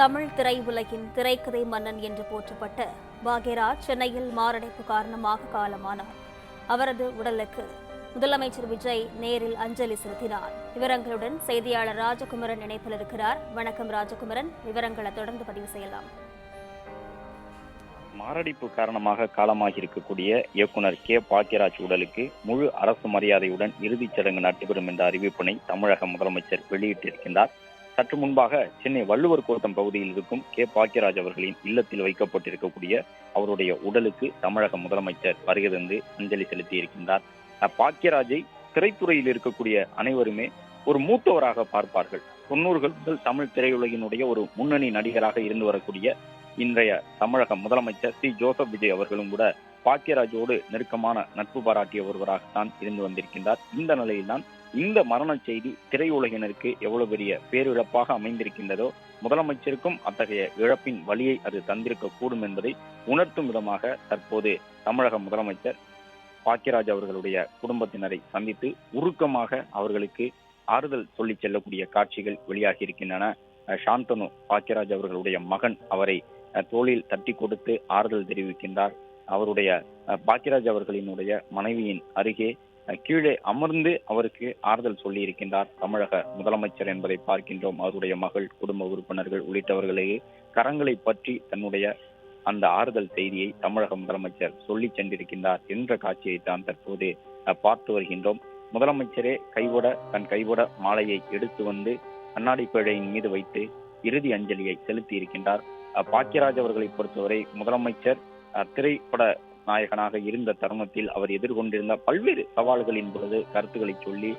தமிழ் திரையுலகின் திரைக்கதை மன்னன் என்று போற்றப்பட்ட பாக்யராஜ் சென்னையில் மாரடைப்பு காரணமாக காலமானார். அவரது உடலுக்கு முதலமைச்சர் விஜய் நேரில் அஞ்சலி செலுத்தினார். விவரங்களுடன் செய்தியாளர் ராஜகுமரன் இணைப்பில் இருக்கிறார். வணக்கம் ராஜகுமரன், விவரங்களை தொடர்ந்து பதிவு செய்யலாம். மாரடைப்பு காரணமாக காலமாகி இருக்கக்கூடிய இயக்குனர் கே பாக்யராஜ் உடலுக்கு முழு அரசு மரியாதையுடன் இறுதிச் சடங்கு நடைபெறும் என்ற அறிவிப்பினை தமிழக முதலமைச்சர் வெளியிட்டிருக்கின்றார். சற்று முன்பாக சென்னை வள்ளுவர் கோட்டம் பகுதியில் இருக்கும் கே பாக்யராஜ் அவர்களின் இல்லத்தில் வைக்கப்பட்டிருக்கக்கூடிய அவருடைய உடலுக்கு தமிழக முதலமைச்சர் வருகை தந்து அஞ்சலி செலுத்தி இருக்கின்றார். பாக்யராஜை திரைத்துறையில் இருக்கக்கூடிய அனைவருமே ஒரு மூத்தவராக பார்ப்பார்கள். 90கள் முதல் தமிழ் திரையுலகினுடைய ஒரு முன்னணி நடிகராக இருந்து வரக்கூடிய இன்றைய தமிழக முதலமைச்சர் சி ஜோசப் விஜய் அவர்களும் கூட பாக்யராஜோடு நெருக்கமான நட்பு பாராட்டிய ஒருவராகத்தான் இருந்து வந்திருக்கின்றார். இந்த நிலையில்தான் இந்த மரண செய்தி திரையுலகினருக்கு எவ்வளவு பெரிய பேரிழப்பாக அமைந்திருக்கின்றதோ, முதலமைச்சருக்கும் அத்தகைய இழப்பின் வலியை அது தந்திருக்க கூடும் என்பதை உணர்த்தும் விதமாக தற்போது தமிழக முதலமைச்சர் பாக்யராஜ் அவர்களுடைய குடும்பத்தினரை சந்தித்து உருக்கமாக அவர்களுக்கு ஆறுதல் சொல்லி செல்லக்கூடிய காட்சிகள் வெளியாகி இருக்கின்றன. சாந்தனு பாக்யராஜ் அவர்களுடைய மகன் அவரை தோளில் தட்டி கொடுத்து ஆறுதல் தெரிவிக்கின்றார். அவருடைய பாக்யராஜ் அவர்களினுடைய மனைவியின் அருகே கீழே அமர்ந்து அவருக்கு ஆறுதல் சொல்லி இருக்கின்றார் தமிழக முதலமைச்சர் என்பதை பார்க்கின்றோம். அவருடைய மகள், குடும்ப உறுப்பினர்கள் உள்ளிட்டவர்களே கரங்களை பற்றி தன்னுடைய அந்த ஆறுதல் செய்தியை தமிழக முதலமைச்சர் சொல்லி சென்றிருக்கின்றார் என்ற காட்சியை தான் தற்போது பார்த்து வருகின்றோம். முதலமைச்சரே தன் கைவிட மாலையை எடுத்து வந்து கண்ணாடி பேழையின் மீது வைத்து இறுதி அஞ்சலியை செலுத்தி இருக்கின்றார். பாக்யராஜ் அவர்களை பொறுத்தவரை முதலமைச்சர் திரைப்பட நாயகனாக இருந்த தருணத்தில் அவர் எதிர்கொண்டிருந்த பல்வேறு சவால்களின் பொழுது கருத்துக்களை சொல்லி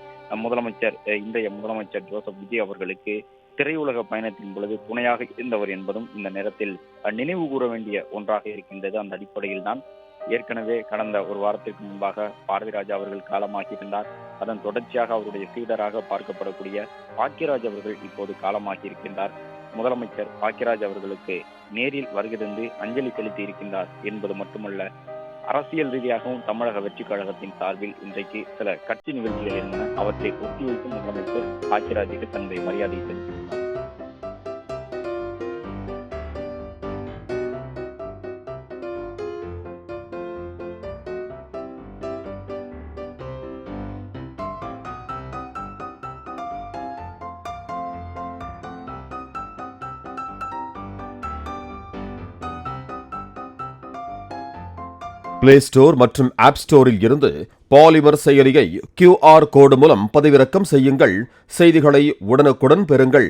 இன்றைய முதலமைச்சர் ஜோசப் விஜய் அவர்களுக்கு திரையுலக பயணத்தின் பொழுது துணையாக இருந்தவர் என்பதும் இந்த நேரத்தில் நினைவு கூற வேண்டிய ஒன்றாக இருக்கின்றது. அந்த அடிப்படையில் தான் ஏற்கனவே கடந்த ஒரு வாரத்திற்கு முன்பாக பாரதிராஜா அவர்கள் காலமாகியிருந்தார். அதன் தொடர்ச்சியாக அவருடைய சீடராக பார்க்கப்படக்கூடிய பாக்யராஜ் அவர்கள் இப்போது காலமாகி இருக்கின்றார். முதலமைச்சர் பாக்யராஜ் அவர்களுக்கு நேரில் வருகை தந்து அஞ்சலி செலுத்தி இருக்கின்றார் என்பது மட்டுமல்ல, அரசியல் ரீதியாகவும் தமிழக வெற்றி கழகத்தின் சார்பில் இன்றைக்கு சில கட்சி நிகழ்ச்சிகள் இருந்தன. அவற்றை ஒத்திவைக்கும் முதலமைச்சர் பாக்யராஜுக்கு தன்னுடைய மரியாதையை செலுத்தினார். பிளே ஸ்டோர் மற்றும் ஆப் ஸ்டோரில் இருந்து பாலிமர் செயலியை QR கோடு மூலம் பதிவிறக்கம் செய்யுங்கள். செய்திகளை உடனுக்குடன் பெறுங்கள்.